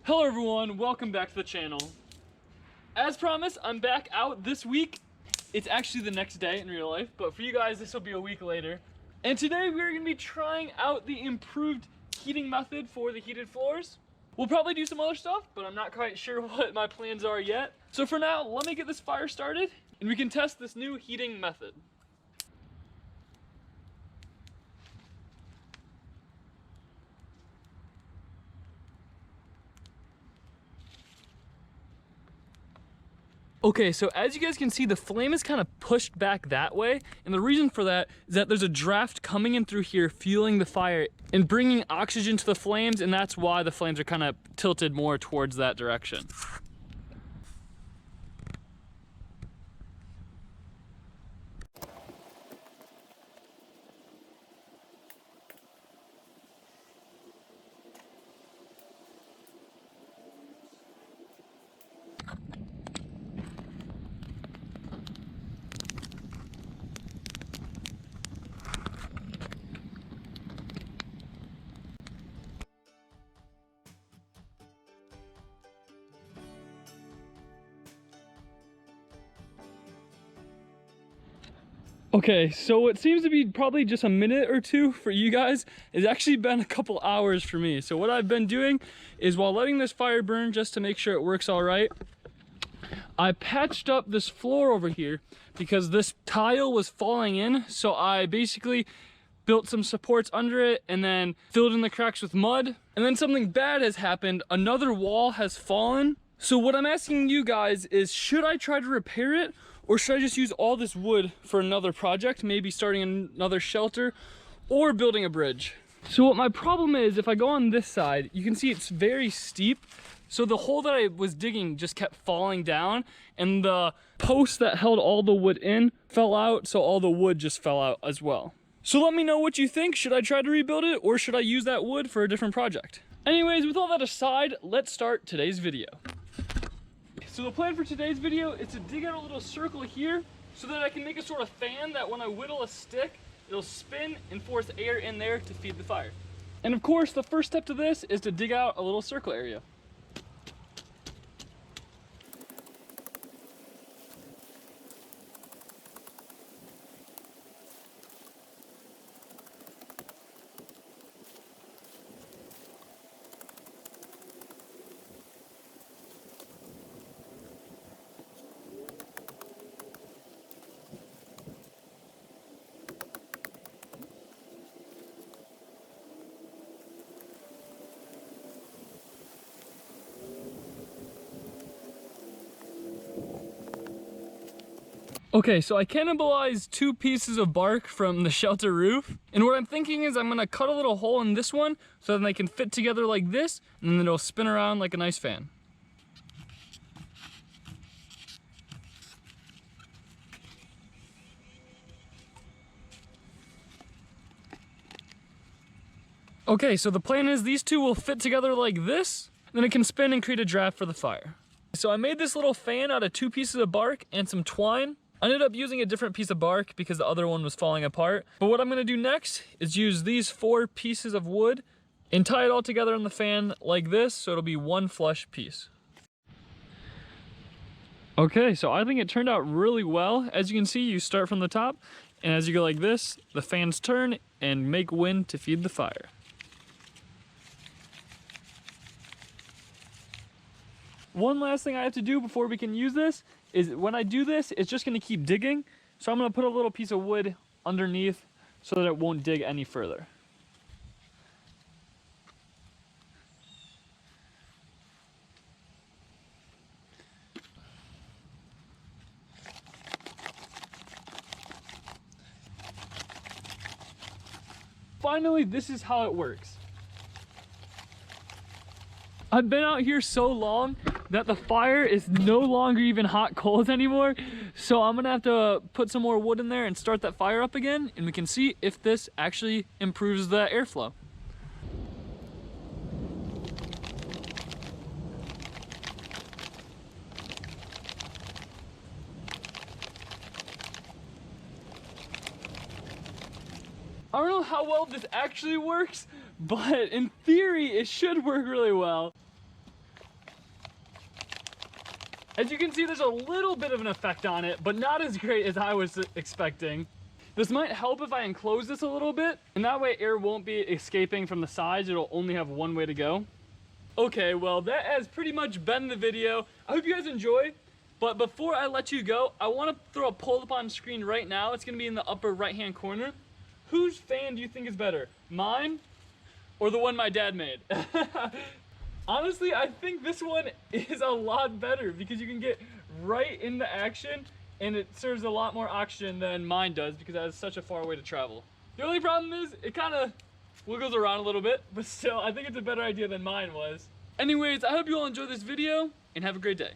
Hello everyone, welcome back to the channel. As promised, I'm back out this week. It's actually the next day in real life, but for you guys, this will be a week later. And today we're gonna be trying out the improved heating method for the heated floors. We'll probably do some other stuff, but I'm not quite sure what my plans are yet. So for now, let me get this fire started and we can test this new heating method. Okay, so as you guys can see, the flame is kind of pushed back that way. And the reason for that is that there's a draft coming in through here, fueling the fire and bringing oxygen to the flames. And that's why the flames are kind of tilted more towards that direction. Okay, so what seems to be probably just a minute or two for you guys has actually been a couple hours for me. So what I've been doing is, while letting this fire burn just to make sure it works all right, I patched up this floor over here because this tile was falling in. So I basically built some supports under it and then filled in the cracks with mud. And then something bad has happened. Another wall has fallen. So what I'm asking you guys is, should I try to repair it? Or should I just use all this wood for another project, maybe starting another shelter or building a bridge? So what my problem is, if I go on this side, you can see it's very steep. So the hole that I was digging just kept falling down, and the post that held all the wood in fell out, so all the wood just fell out as well. So let me know what you think. Should I try to rebuild it, or should I use that wood for a different project? Anyways, with all that aside, let's start today's video. So the plan for today's video is to dig out a little circle here so that I can make a sort of fan that when I whittle a stick, it'll spin and force air in there to feed the fire. And of course, the first step to this is to dig out a little circle area. Okay, so I cannibalized 2 pieces of bark from the shelter roof. And what I'm thinking is I'm gonna cut a little hole in this one so then they can fit together like this, and then it'll spin around like a nice fan. Okay, so the plan is these two will fit together like this, then it can spin and create a draft for the fire. So I made this little fan out of 2 pieces of bark and some twine. I ended up using a different piece of bark because the other one was falling apart. But what I'm gonna do next is use these 4 pieces of wood and tie it all together on the fan like this, so it'll be one flush piece. Okay, so I think it turned out really well. As you can see, you start from the top, and as you go like this, the fans turn and make wind to feed the fire. One last thing I have to do before we can use this is, when I do this, it's just gonna keep digging. So I'm gonna put a little piece of wood underneath so that it won't dig any further. Finally, this is how it works. I've been out here so long that the fire is no longer even hot coals anymore. So I'm gonna have to put some more wood in there and start that fire up again, and we can see if this actually improves the airflow. I don't know how well this actually works, but in theory, it should work really well. As you can see, there's a little bit of an effect on it, but not as great as I was expecting. This might help if I enclose this a little bit, and that way air won't be escaping from the sides. It'll only have one way to go. Okay, well, that has pretty much been the video. I hope you guys enjoy, but before I let you go, I want to throw a poll up on screen right now. It's going to be in the upper right-hand corner. Whose fan do you think is better, mine or the one my dad made? Honestly, I think this one is a lot better because you can get right into action and it serves a lot more oxygen than mine does because it has such a far way to travel. The only problem is it kind of wiggles around a little bit, but still, I think it's a better idea than mine was. Anyways, I hope you all enjoyed this video and have a great day.